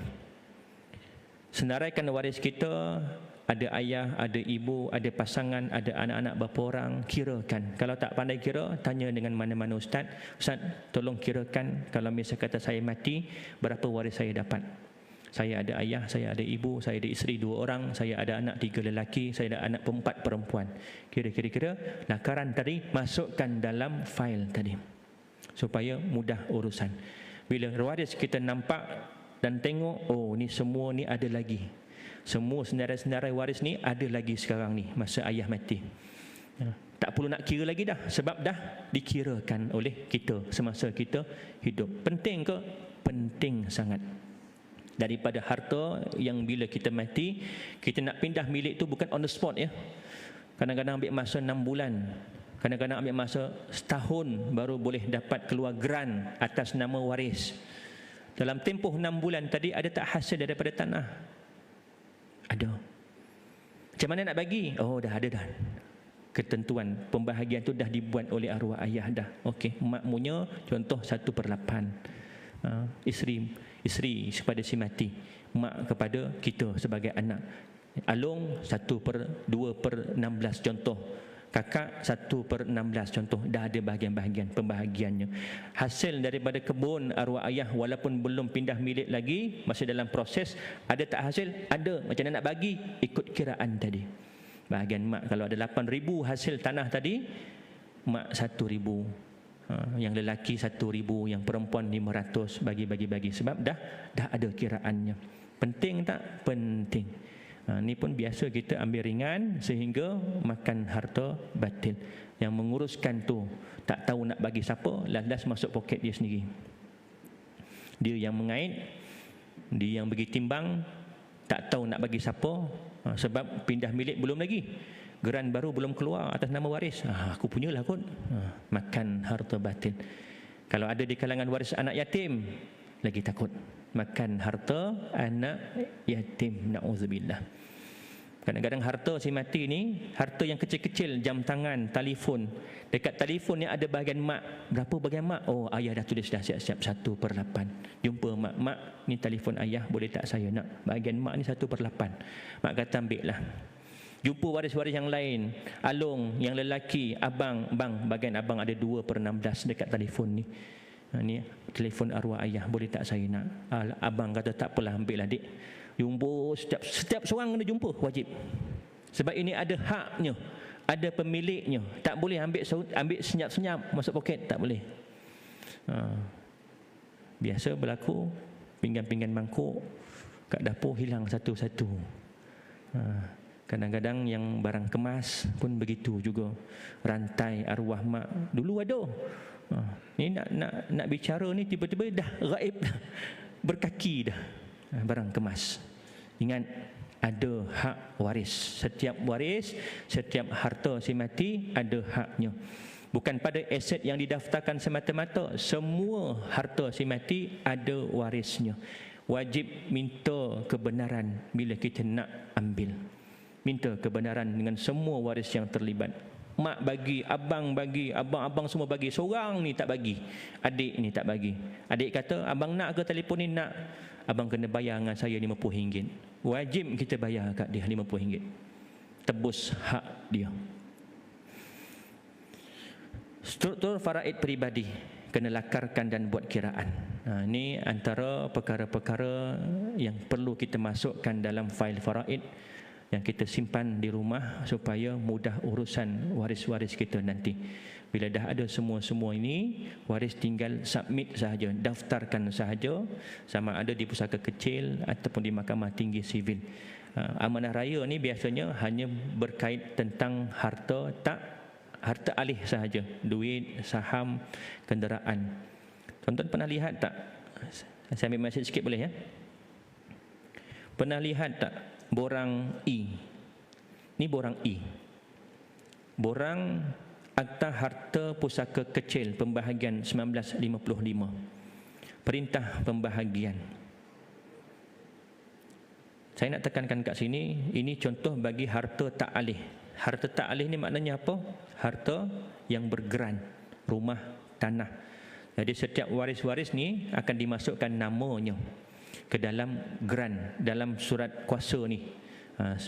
Senaraikan waris kita, ada ayah, ada ibu, ada pasangan, ada anak-anak berapa orang, kirakan. Kalau tak pandai kira, tanya dengan mana-mana ustaz. Ustaz, tolong kirakan kalau misalnya kata saya mati, berapa waris saya dapat? Saya ada ayah, saya ada ibu, saya ada isteri 2 orang, saya ada anak 3 lelaki, saya ada anak 4 perempuan. Kira-kira lakaran tadi masukkan dalam fail tadi, supaya mudah urusan. Bila waris kita nampak dan tengok, oh ni semua ni ada lagi, semua senarai-senarai waris ni ada lagi sekarang ni masa ayah mati. Tak perlu nak kira lagi dah, sebab dah dikirakan oleh kita semasa kita hidup. Penting ke? Penting sangat. Daripada harta yang bila kita mati, kita nak pindah milik tu bukan on the spot ya. Kadang-kadang ambil masa 6 bulan, kadang-kadang ambil masa setahun baru boleh dapat keluar grant atas nama waris. Dalam tempoh 6 bulan tadi, ada tak hasil daripada tanah? Ada. Macam mana nak bagi? Oh, dah ada dah ketentuan. Pembahagian tu dah dibuat oleh arwah ayah dah. Okey, makmunya contoh 1/8. Isteri kepada si mati, mak kepada kita sebagai anak. Alung 1/2/16 contoh, kakak 1/16 contoh. Dah ada bahagian-bahagian pembahagiannya. Hasil daripada kebun arwah ayah, walaupun belum pindah milik lagi, masih dalam proses. Ada tak hasil? Ada. Macam mana nak bagi? Ikut kiraan tadi. Bahagian mak, kalau ada 8,000 hasil tanah tadi, mak 1,000, yang lelaki 1,000, yang perempuan 500, bagi. Sebab dah ada kiraannya. Penting tak? Penting. Ni pun biasa kita ambil ringan sehingga makan harta batil. Yang menguruskan tu tak tahu nak bagi siapa, landas masuk poket dia sendiri. Dia yang mengait, dia yang bagi timbang, tak tahu nak bagi siapa, sebab pindah milik belum lagi, geran baru belum keluar atas nama waris. Aku punyalah kot. Makan harta batil. Kalau ada di kalangan waris anak yatim, lagi takut. Makan harta anak yatim. Na'udzubillah. Kadang-kadang harta si mati ni, harta yang kecil-kecil, jam tangan, telefon. Dekat telefon ni ada bahagian mak. Berapa bahagian mak? Oh, ayah dah tulis dah siap-siap 1/8. Jumpa mak. Mak, ni telefon ayah, boleh tak saya nak? Bahagian mak ni 1/8. Mak kata ambil lah. Jumpa waris-waris yang lain, alung, yang lelaki, abang, bang, bagian abang ada 2/16 dekat telefon ni. Ni telefon arwah ayah, boleh tak saya nak? Abang kata tak apalah, ambil lah dik. Jumpa setiap seorang kena jumpa, wajib. Sebab ini ada haknya, ada pemiliknya. Tak boleh ambil senyap-senyap masuk poket, tak boleh. Biasa berlaku pinggan-pinggan mangkuk kat dapur hilang satu-satu. Kadang-kadang yang barang kemas pun begitu juga. Rantai arwah mak dulu ada. Ni nak bicara ni tiba-tiba dah gaib dah. Berkaki dah. barang kemas. Ingat, ada hak waris. Setiap waris, setiap harta si mati ada haknya. Bukan pada aset yang didaftarkan semata-mata, semua harta si mati ada warisnya. Wajib minta kebenaran bila kita nak ambil. Minta kebenaran dengan semua waris yang terlibat. Mak bagi, abang semua bagi. Seorang ni tak bagi, adik ni tak bagi. Adik kata, abang nak ke telefon ni? Nak. Abang kena bayar dengan saya RM50. Wajib kita bayar kat dia RM50. Tebus hak dia. Struktur faraid peribadi kena lakarkan dan buat kiraan. Ini antara perkara-perkara yang perlu kita masukkan dalam fail faraid yang kita simpan di rumah supaya mudah urusan waris-waris kita nanti. Bila dah ada semua-semua ini, waris tinggal submit sahaja, daftarkan sahaja, sama ada di pusaka kecil ataupun di Mahkamah Tinggi Sivil. Amanah raya ni biasanya hanya berkait tentang harta alih sahaja, duit, saham, kenderaan. Tuan-tuan pernah lihat tak? Saya ambil mesej sikit boleh ya? Pernah lihat tak borang E? Ni borang E. Borang Akta Harta Pusaka Kecil Pembahagian 1955. Perintah pembahagian. Saya nak tekankan kat sini, ini contoh bagi harta tak alih. Harta tak alih ni maknanya apa? Harta yang bergeran, rumah, tanah. Jadi setiap waris-waris ni akan dimasukkan namanya ke dalam geran, dalam surat kuasa ni.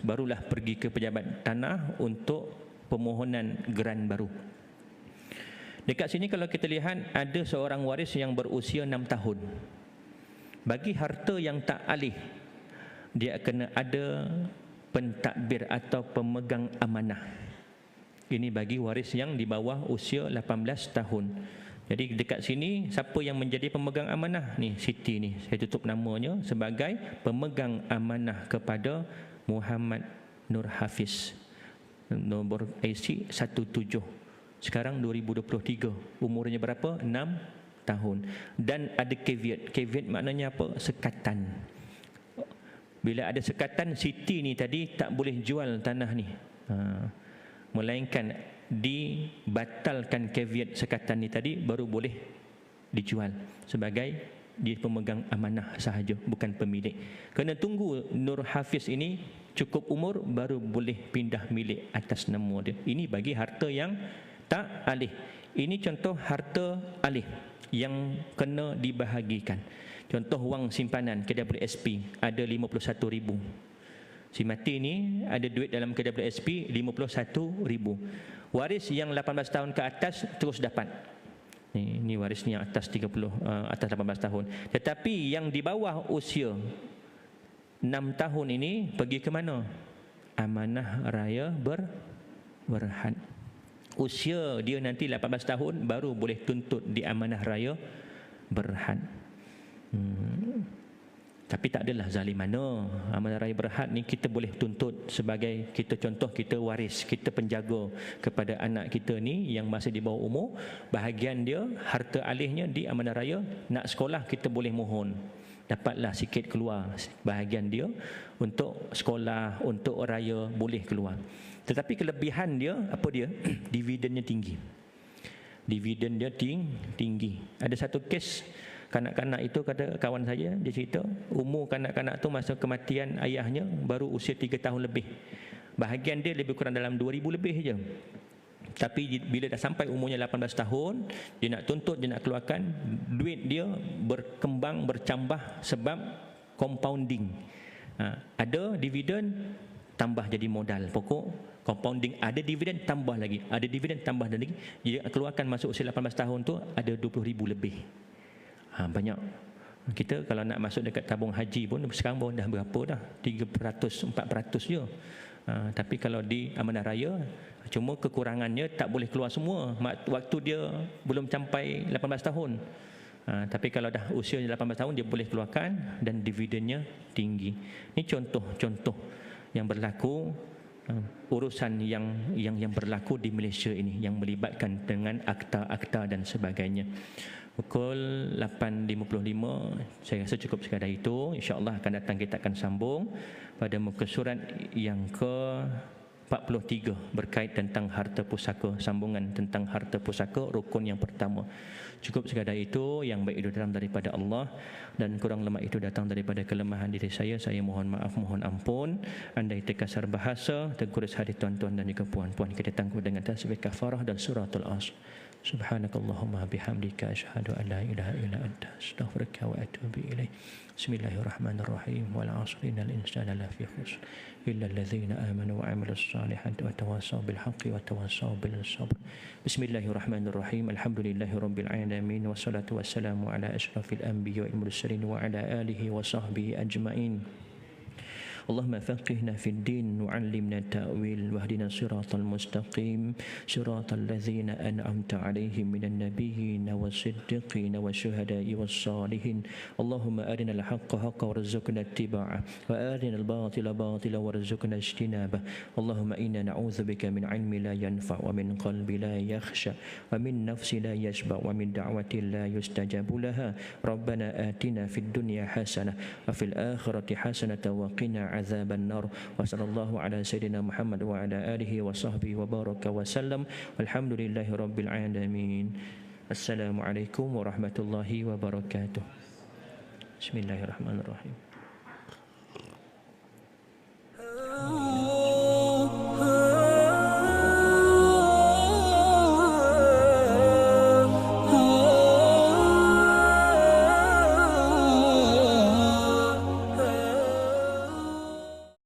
Barulah pergi ke pejabat tanah untuk permohonan geran baru. Dekat sini kalau kita lihat, ada seorang waris yang berusia 6 tahun. Bagi harta yang tak alih, dia kena ada pentadbir atau pemegang amanah. Ini bagi waris yang di bawah usia 18 tahun. Jadi dekat sini, siapa yang menjadi pemegang amanah? Ni Siti ni, saya tutup namanya sebagai pemegang amanah kepada Muhammad Nur Hafiz. Nombor IC 17. Sekarang 2023. Umurnya berapa? 6 tahun. Dan ada caveat. Caveat maknanya apa? Sekatan. Bila ada sekatan, Siti ni tadi tak boleh jual tanah ni. Melainkan dibatalkan caveat sekatan ni tadi, baru boleh dijual sebagai dia pemegang amanah sahaja, bukan pemilik. Kena tunggu Nur Hafiz ini cukup umur baru boleh pindah milik atas nama dia. Ini bagi harta yang tak alih. Ini contoh harta alih yang kena dibahagikan. Contoh wang simpanan KWSP ada 51,000. Si mati ni ada duit dalam KWSP 51,000. Waris yang 18 tahun ke atas terus dapat. Ini waris ni yang atas atas 18 tahun. Tetapi yang di bawah usia 6 tahun ini pergi ke mana? Amanah raya berhad. Usia dia nanti 18 tahun baru boleh tuntut di amanah raya berhad. Tapi tak adalah zalim mana. Amanah raya berhad ni kita boleh tuntut sebagai kita, contoh kita waris, kita penjaga kepada anak kita ni yang masih di bawah umur, bahagian dia harta alihnya di amanah raya, nak sekolah kita boleh mohon, dapatlah sikit keluar bahagian dia untuk sekolah, untuk raya boleh keluar. Tetapi kelebihan dia apa dia? Dividennya tinggi. Dividen dia tinggi. Ada satu kes kanak-kanak itu, kata kawan saya, dia cerita umur kanak-kanak tu masa kematian ayahnya baru usia 3 tahun lebih. Bahagian dia lebih kurang dalam 2,000 lebih je. Tapi bila dah sampai umurnya 18 tahun, dia nak tuntut, dia nak keluarkan, duit dia berkembang, bercambah sebab compounding. Ada dividen tambah jadi modal pokok, compounding, ada dividen tambah lagi, ada dividen tambah lagi. Dia keluarkan masuk usia 18 tahun tu ada 20,000 lebih. Banyak. Kita kalau nak masuk dekat tabung haji pun sekarang pun dah berapa dah? 300, 400 je. Tapi kalau di amanah raya, cuma kekurangannya tak boleh keluar semua. Waktu dia belum sampai 18 tahun. Tapi kalau dah usia 18 tahun dia boleh keluarkan dan dividennya tinggi. Ini contoh-contoh yang berlaku, urusan yang berlaku di Malaysia ini yang melibatkan dengan akta-akta dan sebagainya. pukul 8.55. Saya rasa cukup sekadar itu. InsyaAllah akan datang kita akan sambung pada muka surat yang ke-43 berkait tentang harta pusaka, sambungan tentang harta pusaka, rukun yang pertama. Cukup sekadar itu. Yang baik itu datang daripada Allah dan kurang lemah itu datang daripada kelemahan diri saya. Saya mohon maaf, mohon ampun. Andai terkasar bahasa, terkurus hati tuan-tuan dan juga puan-puan, kita tangguh dengan tasbih kafarah dan suratul Asr. Subhanakallahumma bihamdika asyhadu an la ilaha illa anta astaghfiruka wa atubu ilaik. Bismillahirrahmanirrahim. Wal 'asri innal insana lafi khusr illa alladzina amanu wa 'amilus solihati wa tawassaw bil haqqi wa tawassaw bil sabr. Bismillahirrahmanirrahim. Alhamdulillahirabbil alamin wassalatu wassalamu ala asyrafil anbiya'i wal mursalin wa ala alihi wa sahbihi ajmain. اللهم فقهنا في الدين وعلمنا التأويل واهدنا الصراط المستقيم صراط الذين أنعمت عليهم من النبيين والصديقين والشهداء والصالحين اللهم أرنا الحق حقا وارزقنا اتباعه وأرنا الباطل باطلا وارزقنا اجتنابه اللهم إنا نعوذ بك من علم لا ينفع ومن قلب لا يخشى ومن نفس لا يشبع ومن دعوة لا يستجاب لها ربنا آتنا في الدنيا حسنة وفي الآخرة حسنة وقنا عذاب النار وصلى الله على سيدنا محمد وعلى آله وصحبه وبارك وسلم والحمد لله رب العالمين. السلام عليكم ورحمة الله وبركاته. بسم الله الرحمن الرحيم.